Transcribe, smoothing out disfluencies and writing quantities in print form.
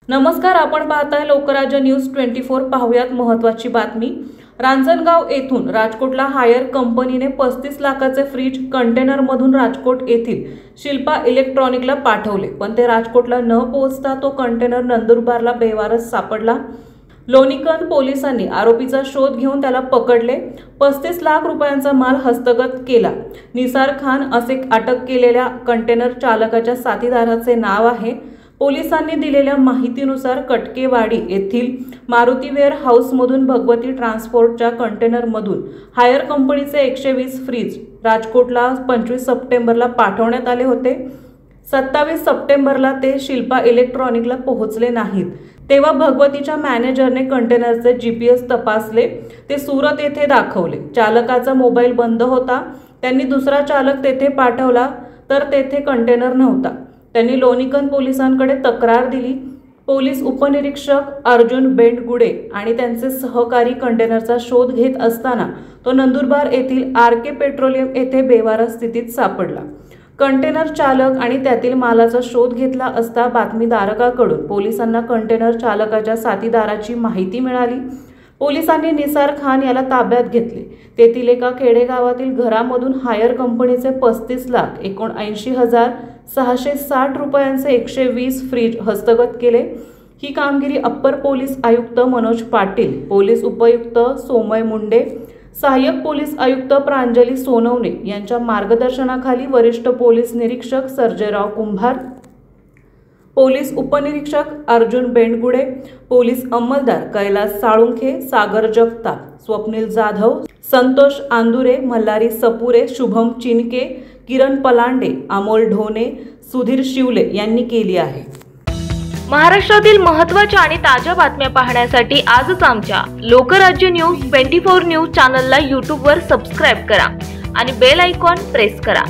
नमस्कार, आपण पाहताय लोकराज्य न्यूज 24। पाहुयात महत्त्वाची बातमी। रांजणगाव येथून राजकोटला हायर कंपनीने 35 लाखाचे फ्रीज कंटेनरमधून राजकोट येथील शिल्पा इलेक्ट्रॉनिकला पाठवले, पण ते राजकोटला न पोहोचता तो कंटेनर नंदुरबारला बेवारस सापडला। लोणीकंद पोलिसांनी आरोपीचा शोध घेऊन त्याला पकडले। 35 लाख रुपयांचा माल हस्तगत केला। निसार खान असे अटक केलेल्या कंटेनर चालकाच्या साथीदाराचे नाव आहे। पोलिसांनी दिलेल्या माहितीनुसार कटकेवाडी येथील मारुती वेअर हाऊसमधून भगवती ट्रान्सपोर्टच्या कंटेनरमधून हायर कंपनीचे 120 फ्रीज राजकोटला 25 सप्टेंबरला पाठवण्यात आले होते। 27 सप्टेंबरला ते शिल्पा इलेक्ट्रॉनिकला पोहोचले नाहीत, तेव्हा भगवतीच्या मॅनेजरने कंटेनरचे GPS तपासले। ते सुरत येथे दाखवले। चालकाचा मोबाईल बंद होता। त्यांनी दुसरा चालक तेथे पाठवला तर तेथे कंटेनर नव्हता। त्यांनी लोणीकंद पोलिसांकडे तक्रार दिली। पोलीस उपनिरीक्षक अर्जुन बेंडगुडे आणि त्यांचे सहकारी कंटेनरचा शोध घेत असताना तो नंदुरबार येथील RK पेट्रोलियम येथे बेवारस स्थितीत सापडला। कंटेनर चालक आणि त्यातील मालाचा शोध घेतला असता बातमीदाराकडून पोलिसांना कंटेनर चालकाच्या साथीदाराची माहिती मिळाली। पोलिसांनी निसार खान याला ताब्यात घेतले। तेथील एका खेडेगावातील घरामधून हायर कंपनीचे 35,79,660 रुपयांचे 120 फ्रीज हस्तगत केले। ही कामगिरी अप्पर पोलीस आयुक्त मनोज पाटील, पोलीस उपायुक्त सोमय मुंडे, सहाय्यक पोलीस आयुक्त प्रांजली सोनवणे यांच्या मार्गदर्शनाखाली वरिष्ठ पोलीस निरीक्षक सर्जेराव कुंभार, पोलीस उपनिरीक्षक अर्जुन बेंडगुडे, पोलीस अंमलदार कैलास साळुंखे, सागर जगताप, स्वप्नील जाधव, संतोष आंदुरे, मल्हारी सपुरे, शुभम चिनके, किरण पलांडे, अमोल ढोणे, सुधीर शिवले यांनी केली आहे। महाराष्ट्रातील महत्त्वाच्या आणि ताज्या बातम्या पाहण्यासाठी आजच आमच्या लोकराज्य न्यूज 24 न्यूज चॅनलला YouTube वर सबस्क्राइब करा आणि बेल आयकॉन प्रेस करा।